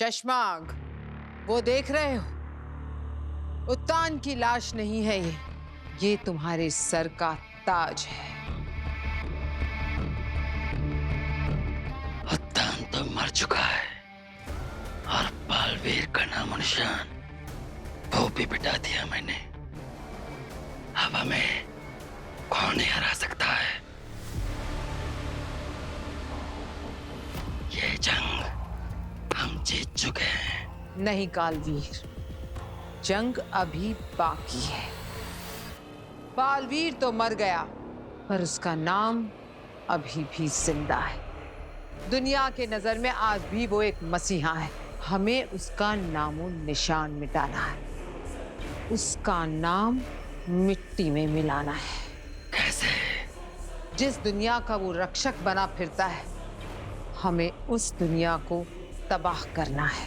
शशमांग, वो देख रहे हो? उत्तान की लाश नहीं है ये तुम्हारे सर का ताज है। उत्तान तो मर चुका है और बालवीर का नामो निशान वो भी मिटा दिया मैंने। अब हमें कौन ही हरा सकता है? ये जंग हम जीत चुके हैं। नहीं कालवीर, जंग अभी बाकी है। बालवीर तो मर गया, पर उसका नाम अभी भी जिंदा है। दुनिया के नजर में आज भी वो एक मसीहा है। हमें उसका नामो निशान मिटाना है, उसका नाम मिट्टी में मिलाना है। कैसे? जिस दुनिया का वो रक्षक बना फिरता है, हमें उस दुनिया को तबाह करना है।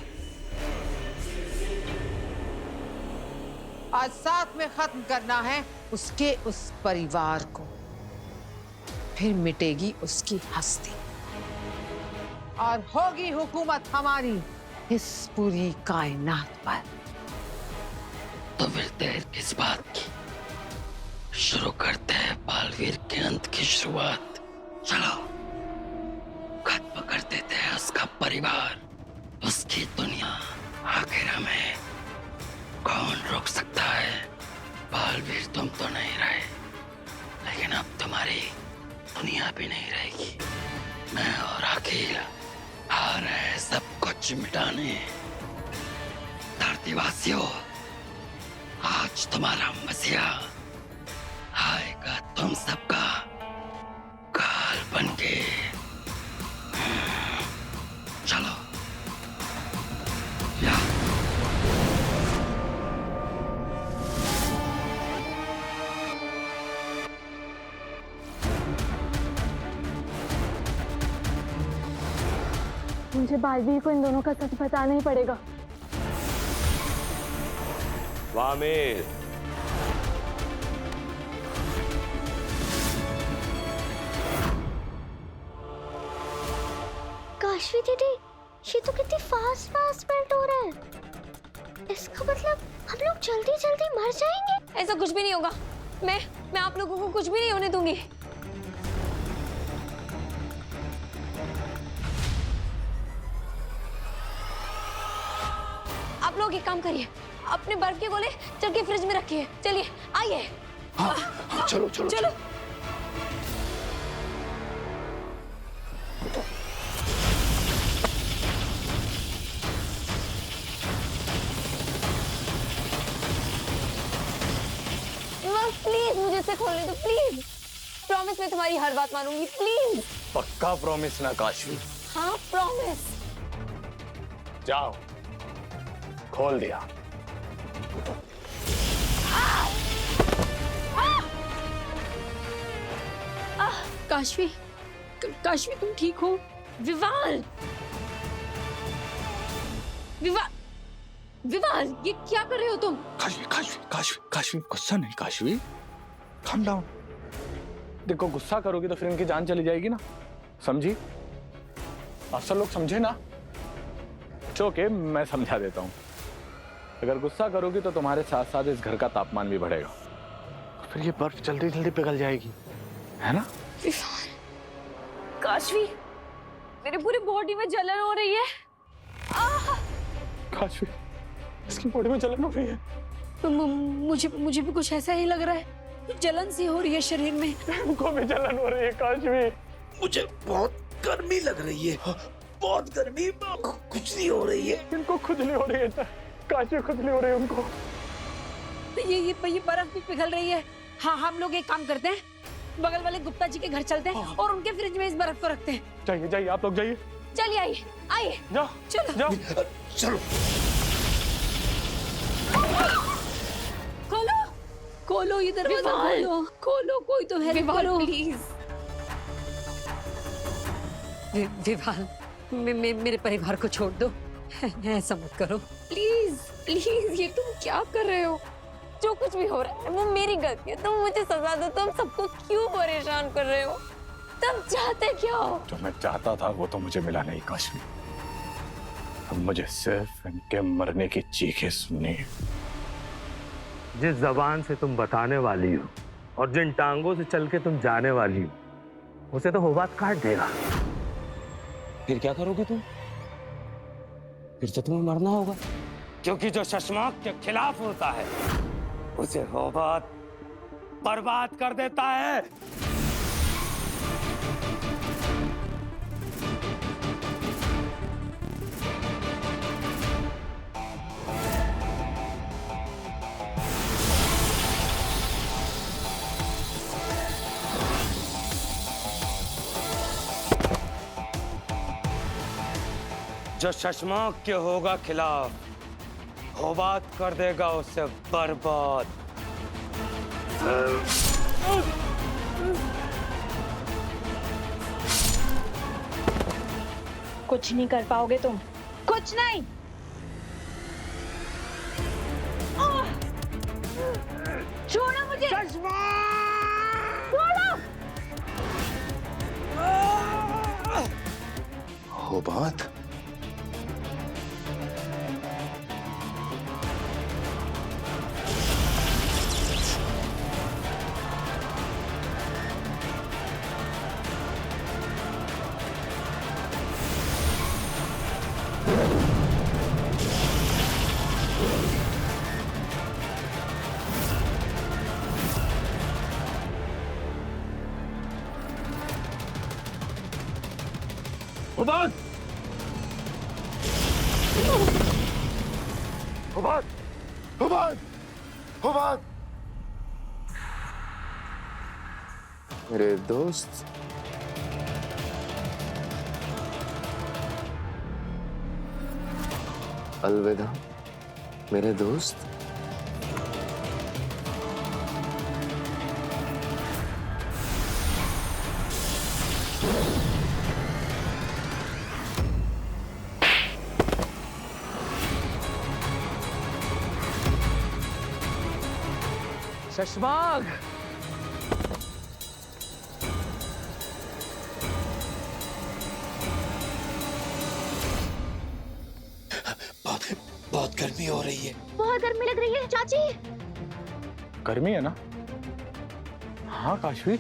आज साथ में खत्म करना है उसके उस परिवार को, फिर मिटेगी उसकी हस्ती और होगी हुकूमत हमारी इस पूरी कायनात पर। तो फिर देर किस बात की? शुरू करते हैं बालवीर के अंत की शुरुआत। चलो, खत्म कर देते हैं उसका परिवार, उसकी दुनिया। आखिर हमें कौन रोक सकता है? बालवीर तुम तो नहीं रहे, लेकिन अब तुम्हारी दुनिया भी नहीं रहेगी। मैं और अखिल आ रहे हैं सब कुछ मिटाने। धरतीवासियों, आज तुम्हारा मसीहा आएगा तुम सबका काल बनके। चलो या मुझे बालवीर को इन दोनों का सच बताना ही पड़ेगा। वामिर, काशवी दीदी, ये तो कितनी फास्ट मेल्ट हो रहा है। इसका मतलब हम लोग जल्दी जल्दी मर जाएंगे। ऐसा कुछ भी नहीं होगा। मैं आप लोगों को कुछ भी नहीं होने दूंगी। आप लोग एक काम करिए, अपने बर्फ के गोले चल के फ्रिज में रखिए। चलिए आइए। हाँ, चलो चलो चलो। प्लीज मुझे इसे खोलने दो, प्लीज। प्रॉमिस, मैं तुम्हारी हर बात मानूंगी, प्लीज। पक्का प्रॉमिस ना काशवी? हाँ प्रॉमिस। जाओ, खोल दिया। काशवी, काशवी तुम ठीक हो? विवाल, विवाल, विवाल, ये क्या कर रहे हो तुम? काशवी काशवी काशवी काशवी, गुस्सा नहीं काशवी, calm down। देखो, गुस्सा करोगी तो फिर इनकी जान चली जाएगी ना, समझी? अक्सर लोग समझे ना। ओके, मैं समझा देता हूँ। अगर गुस्सा करोगी तो तुम्हारे साथ साथ इस घर का तापमान भी बढ़ेगा, फिर ये बर्फ जल्दी जल्दी पिघल जाएगी, है ना? काशवी, मेरे पूरी बॉडी में जलन हो रही है। काशवी, इसकी बॉडी में जलन हो रही है। मुझे भी कुछ ऐसा ही लग रहा है। जलन सी हो रही है शरीर में। इनको भी जलन हो रही है काशवी। मुझे बहुत गर्मी लग रही है, बहुत गर्मी, कुछ नहीं हो रही है। इनको खुजली हो रही है, काशवी खुजली हो रही है उनको। ये बर्फ भी पिघल रही है। हाँ, हम लोग एक काम करते हैं, बगल वाले गुप्ता जी के घर चलते हैं और उनके फ्रिज में इस बर्फ को रखते हैं। जाइए जाइए, आप लोग जाइए। चलिए आइए आइए, जाओ चलो जाओ चलो। खोलो खोलो, ये दरवाजा खोलो खोलो, कोई तो हेल्प करो प्लीज। विवाल, मेरे परिवार को छोड़ दो, ऐसा मत करो प्लीज प्लीज। ये तुम क्या कर रहे हो? जो कुछ भी हो रहा है वो मेरी गलती है। तुम मुझे सजा दो। तुम सबको क्यों परेशान कर रहे हो? तुम चाहते क्या हो? जो मैं चाहता था वो तो मुझे मिला नहीं काशवी। अब मुझे सिर्फ इनके मरने की चीखें सुननी है। जिस जबान से तुम बताने वाली हो और जिन टांगों से चल के तुम जाने वाली हो, उसे तो होबात काट देगा। फिर क्या करोगे तुम? फिर तो तुम्हें मरना होगा, क्योंकि जो शशमाक के खिलाफ होता है उसे होबात बर्बाद कर देता है। जो शशमाक के होगा खिलाफ, होबात कर देगा उसे बर्बाद। कुछ नहीं कर पाओगे तुम, कुछ नहीं। छोड़ो मुझे, छोड़ो। होबात? होबात! होबात! होबात! होबात! मेरे दोस्त, अलविदा मेरे दोस्त। शशमाक! बहुत गर्मी हो रही है। बहुत गर्मी लग रही है चाची। गर्मी है ना? हाँ काशवी,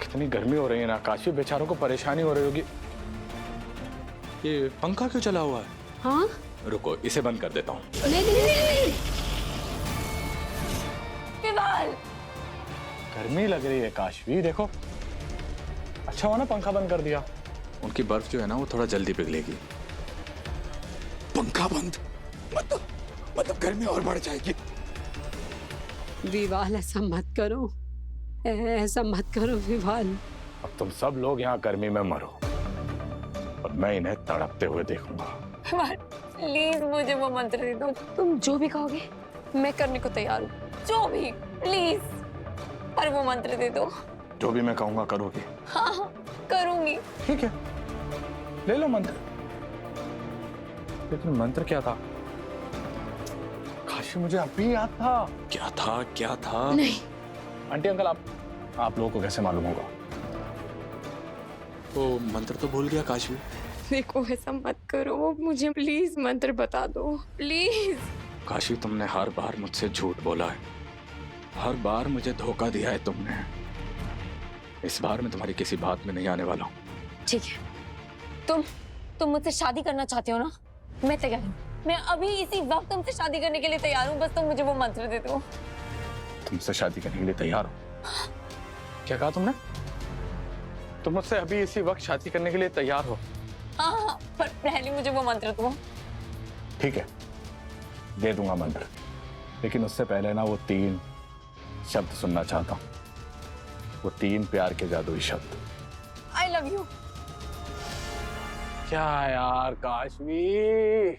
कितनी गर्मी हो रही है ना काशवी, बेचारों को परेशानी हो रही होगी। ये पंखा क्यों चला हुआ है? हाँ? रुको, इसे बंद कर देता हूँ। नहीं। विवाल! गर्मी लग रही है काशवी, देखो। अच्छा हुआ ना पंखा बंद कर दिया। उनकी बर्फ जो है ना वो थोड़ा जल्दी पिघलेगी। पंखा बंद? मतलब गर्मी और बढ़ जाएगी। विवाल, ऐसा मत करो, ऐसा मत करो विवाल। अब तुम सब लोग यहाँ गर्मी में मरो और मैं इन्हें तड़पते हुए देखूंगा। विवाल, प्लीज मुझे वो मंत्र दे दो। तुम जो भी कहोगे मैं करने को तैयार हूँ, जो भी, प्लीज। पर वो मंत्र दे दो। जो भी मैं कहूंगा करोगी? हाँ, करूंगी। ठीक है, ले लो मंत्र। लेकिन मंत्र क्या था? काशी, मुझे अभी याद था। क्या था? क्या था? नहीं। आंटी अंकल, आप लोगों को कैसे मालूम होगा? वो मंत्र तो भूल गया काशी। देखो, ऐसा मत करो, मुझे प्लीज मंत्र बता दो, प्लीज। काशी, तुमने हर बार मुझसे झूठ बोला है, हर बार मुझे धोखा दिया है तुमने। इस बार मैं तुम्हारी किसी बात में नहीं आने वाला हूँ। ठीक है, तुम मुझसे शादी करना चाहते हो ना? मैं तैयार हूँ, मैं अभी इसी वक्त तुमसे शादी करने के लिए तैयार हूँ। बस तुम मुझे वो मंत्र दे दो। तुमसे शादी करने के लिए तैयार हो? क्या कहा तुमने? तुम मुझसे अभी इसी वक्त शादी करने के लिए तैयार हो? हाँ, पर पहले मुझे वो मंत्र दो। ठीक है, दे दूंगा मंत्र, लेकिन उससे पहले ना वो 3 शब्द सुनना चाहता हूँ। वो 3 प्यार के जादुई शब्द। I love you। क्या यार काशवी,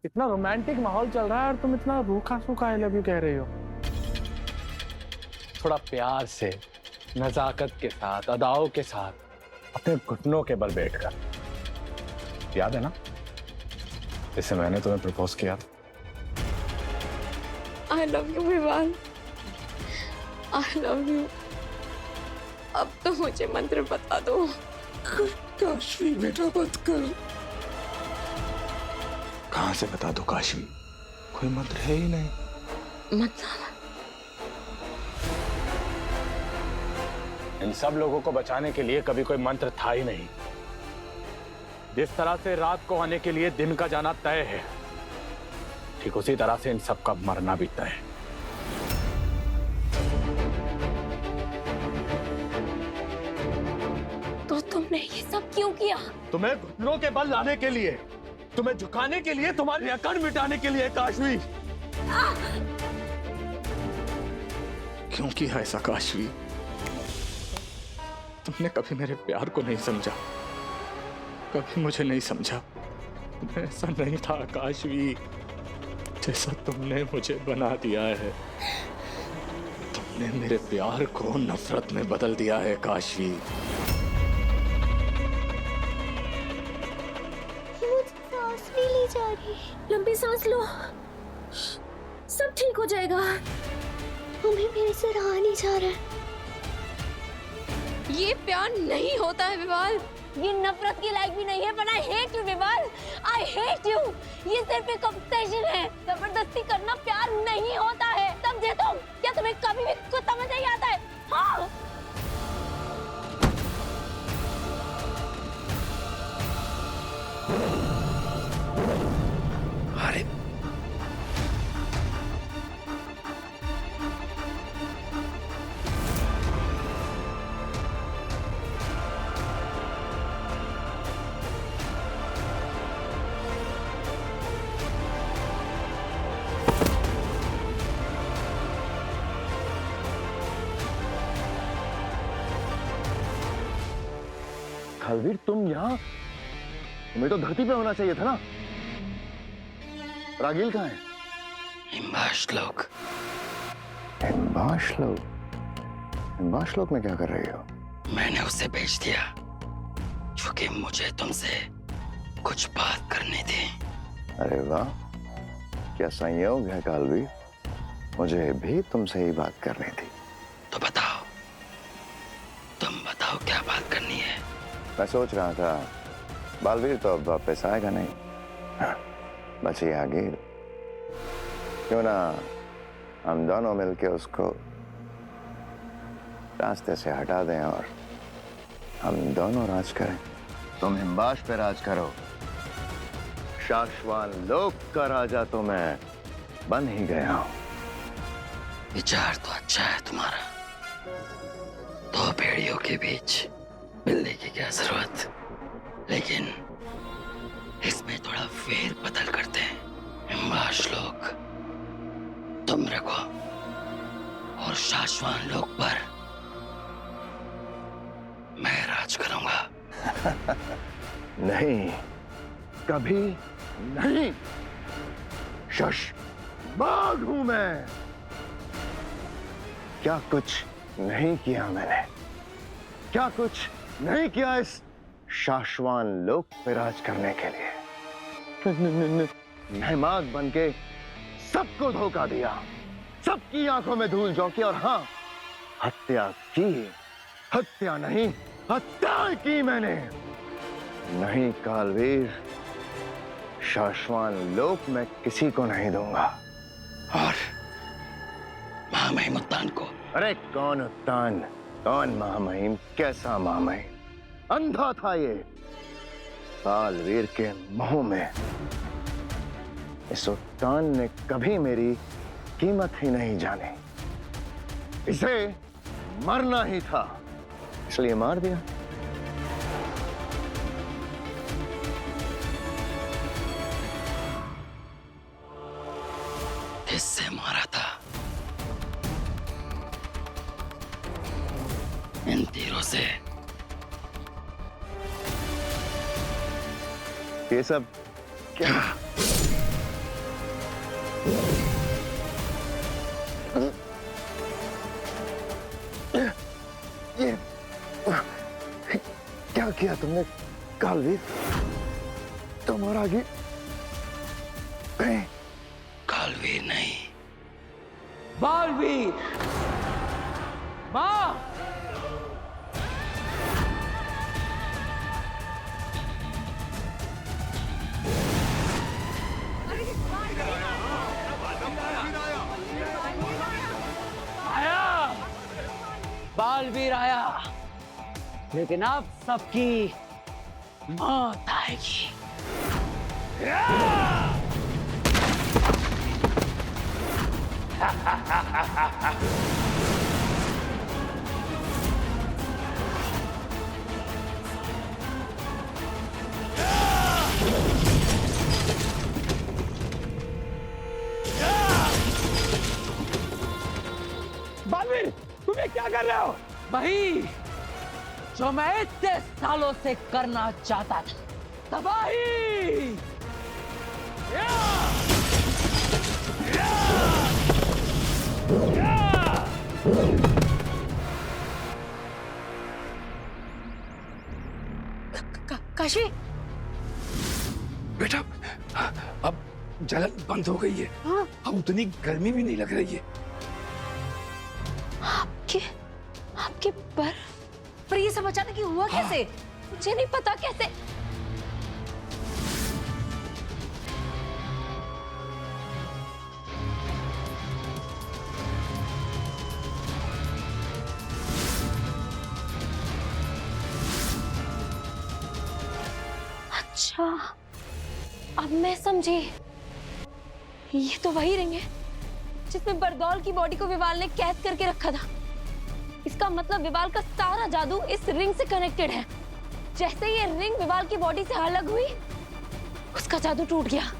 इतना रोमांटिक माहौल चल रहा है और तुम इतना रूखा सूखा आई लव यू कह रही हो। थोड़ा प्यार से, नजाकत के साथ, अदाओं के साथ, अपने घुटनों के बल बैठकर। याद है ना, जैसे मैंने तुम्हें प्रपोज किया था? I love you विवाल, I love you। अब तो मुझे मंत्र बता दो। काशवी बेटा, मत कर। कहां से बता दो काशवी? कोई मंत्र है ही नहीं। मतलब इन सब लोगों को बचाने के लिए कभी कोई मंत्र था ही नहीं। जिस तरह से रात को आने के लिए दिन का जाना तय है, ठीक उसी तरह से इन सब का मरना भी तय है। तो तुमने ये सब क्यों किया? तुम्हें घुटनों के बल लाने के लिए, तुम्हें झुकाने के लिए, तुम्हारी अकड़ मिटाने के लिए काशवी। क्यों किया ऐसा काशवी? तुमने कभी मेरे प्यार को नहीं समझा, कभी मुझे नहीं समझा। मैं ऐसा नहीं था काशवी जैसा तुमने मुझे बना दिया है। तुमने मेरे प्यार को नफरत में बदल दिया है काशवी। सांस नहीं ली जा रही। लंबी सांस लो, सब ठीक हो जाएगा। मम्मी मेरे से रहा नहीं जा रहा है। ये प्यार नहीं होता है विवाल, ये नफरत के लायक भी नहीं है। बट आई हेट यू विवाल, आई हेट यू। ये सिर्फ एक ऑब्सेशन है। जबरदस्ती करना प्यार नहीं होता है। समझे तुम? क्या तुम्हें कभी भी कुछ समझ नहीं आता है? हाँ। अरे खालवीर, तुम यहाँ? तुम्हें तो धरती पे होना चाहिए था ना। रागील कहाँ है? हिमबाश लोग। हिमबाश लोग? हिमबाश लोग में क्या कर रही हो? मैंने उसे भेज दिया क्योंकि मुझे तुमसे कुछ बात करनी थी। अरे वाह, क्या संयोग है कालवीर। मुझे भी तुमसे ही बात करनी थी। तो बताओ, तुम बताओ क्या बात करनी है? मैं सोच रहा था बालवीर तो अब वापस आएगा नहीं, बची आगिर। क्यों ना हम दोनों मिलके उसको रास्ते से हटा दें और हम दोनों राज करें। तुम हिमबाश पे राज करो, शाश्वान लोक का राजा तो मैं बन ही गया हूं। विचार तो अच्छा है तुम्हारा। दो भेड़ियों के बीच बिल्ली की क्या जरूरत, लेकिन इसमें थोड़ा फेर बदल करते हैं। हिमबाश लोग तुम रखो और शाश्वान लोक पर मैं राज करूंगा। नहीं, कभी नहीं। शश बाघ हूं मैं। क्या कुछ नहीं किया मैंने, क्या कुछ नहीं किया इस शाश्वान लोक पे राज करने के लिए। मेहमान बन के सबको धोखा दिया, सबकी आंखों में धूल झोंकी, और हाँ, हत्या की। हत्या नहीं, हत्या की मैंने। नहीं कालवीर, शाश्वान लोक मैं किसी को नहीं दूंगा। और महामहिम उत्तान को? अरे कौन उत्तान, कौन महामहिम, कैसा महामहिम? अंधा था ये, कालवीर के मुंह में। इस उत्तान ने कभी मेरी कीमत ही नहीं जानी। इसे मरना ही था, इसलिए मार दिया। किससे मारा था? इन तीरों से। ये सब क्या? ये क्या किया तुमने कालवीर? तुम्हारा आगे कालवीर नहीं, बालवीर। माँ, आया, लेकिन अब सबकी मौत आएगी। बालवीर, तुम्हें क्या कर रहे हो? वही जो मैं इतने सालों से करना चाहता था, तबाही। काशी, बेटा, अब जलन बंद हो गई है। हाँ? अब उतनी गर्मी भी नहीं लग रही है। आपके आपके पर ये सब अचानक ही हुआ कैसे? मुझे नहीं पता कैसे। अच्छा, अब मैं समझी। ये तो वही रिंग है जिसमें बरदौल की बॉडी को विवाल ने कैद करके रखा था। इसका मतलब विवाल का सारा जादू इस रिंग से कनेक्टेड है। जैसे ये रिंग विवाल की बॉडी से अलग हुई, उसका जादू टूट गया।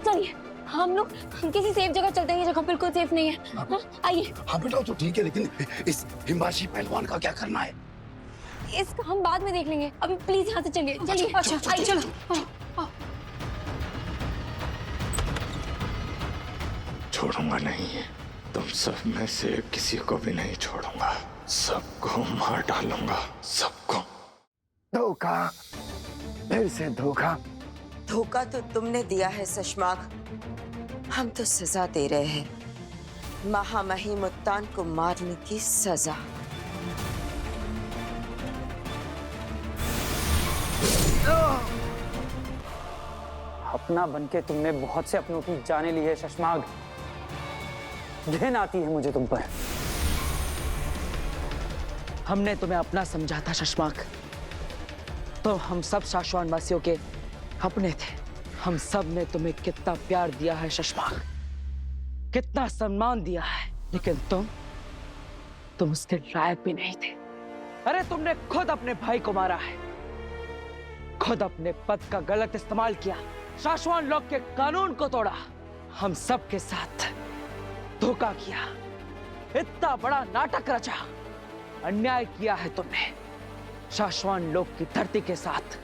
चलिए हम लोग किसी सेफ जगह चलते हैं। ये जगह बिल्कुल सेफ नहीं है। हाँ, आइए। हाँ बेटा, तो ठीक है, लेकिन इस हिमाशी पहलवान का क्या करना है? इसका हम बाद में देख लेंगे। अभी प्लीज यहाँ से चलिए। चलिए। अच्छा, आइए चलो। हाँ। छोड़ूंगा नहीं, तुम सब में से किसी को भी नहीं छोड़ूंगा। सबको मार डालूंगा, सबको। धोखा, फिर से धोखा। धोखा तो तुमने दिया है शशमाग, हम तो सजा दे रहे हैं। महामहिम मुत्तान को मारने की सजा। अपना बनके तुमने बहुत से अपनों की जाने ली है शशमाग। घिन आती है मुझे तुम पर। हमने तुम्हें अपना समझा था शशमाग, तो हम सब शाश्वान वासियों के अपने थे। हम सब ने तुम्हें कितना प्यार दिया है शशमाग, कितना सम्मान दिया है, लेकिन तुम उसके लायक भी नहीं थे। अरे तुमने खुद अपने भाई को मारा है, खुद अपने पद का गलत इस्तेमाल किया, शाश्वान लोग के कानून को तोड़ा, हम सब के साथ धोखा किया, इतना बड़ा नाटक रचा, अन्याय किया है तुमने शाश्वान लोग की धरती के साथ,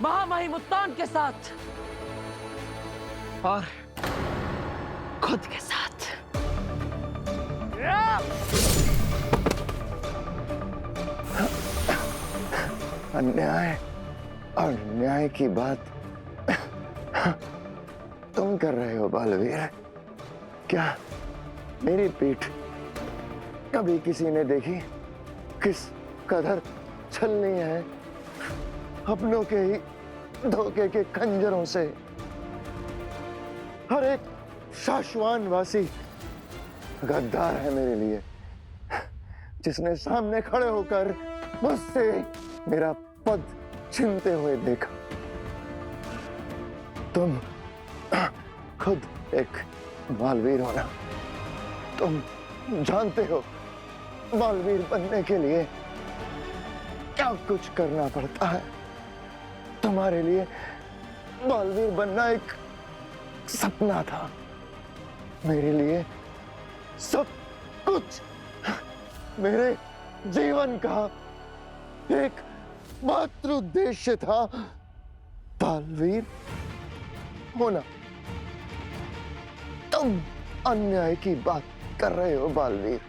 महामहिम मुत्तान के साथ और खुद के साथ। अन्याय और न्याय की बात तुम कर रहे हो बालवीर। क्या मेरी पीठ कभी किसी ने देखी? किस कदर छलनी है अपनों के ही धोखे के खंजरों से। हर एक शाश्वान वासी गद्दार है मेरे लिए, जिसने सामने खड़े होकर मुझसे मेरा पद छीनते हुए देखा। तुम खुद एक बालवीर हो ना, तुम जानते हो बालवीर बनने के लिए क्या कुछ करना पड़ता है। तुम्हारे लिए बालवीर बनना एक सपना था, मेरे लिए सब कुछ, मेरे जीवन का एक मात्र उद्देश्य था बालवीर होना। तुम अन्याय की बात कर रहे हो बालवीर,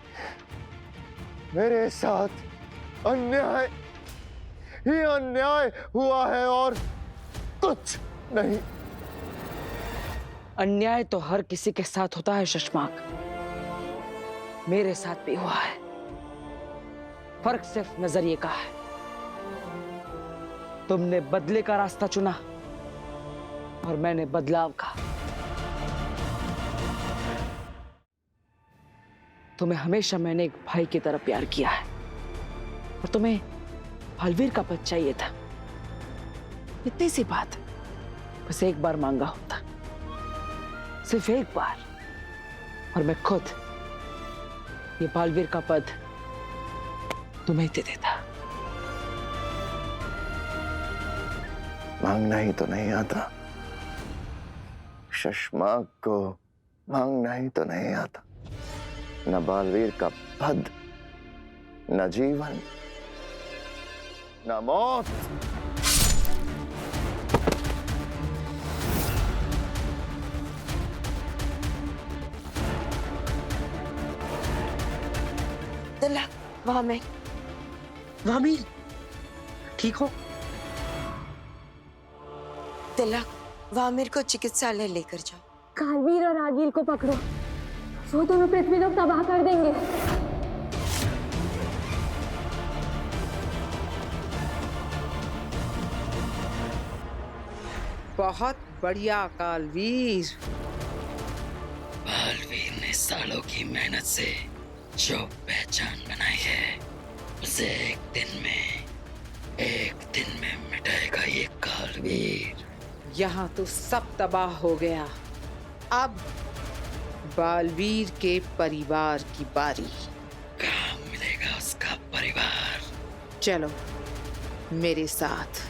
मेरे साथ अन्याय ही अन्याय हुआ है और कुछ नहीं। अन्याय तो हर किसी के साथ होता है शशमाक, मेरे साथ भी हुआ है। फर्क सिर्फ नजरिए का है। तुमने बदले का रास्ता चुना और मैंने बदलाव का। तुम्हें हमेशा मैंने एक भाई की तरह प्यार किया है और तुम्हें बलवीर का पद चाहिए था। इतनी सी बात, बस एक बार मांगा होता, सिर्फ एक बार, और मैं खुद ये बलवीर का पद तुम्हें दे देता। मांगना ही तो नहीं आता, शशमाक को मांगना ही तो नहीं आता। न बलवीर का पद, न जीवन, न मौत। तिलक, वामिर, ठीक हो? तिलक, वामिर को चिकित्सालय लेकर जाओ। कालवीर और आगिल को पकड़ो, वो दोनों पृथ्वी लोग तबाह कर देंगे। बहुत बढ़िया कालवीर। बालवीर ने सालों की मेहनत से जो पहचान बनाई है, उसे एक दिन में मिटाएगा ये कालवीर। यहाँ तो सब तबाह हो गया। अब बालवीर के परिवार की बारी। कहाँ मिलेगा उसका परिवार? चलो मेरे साथ।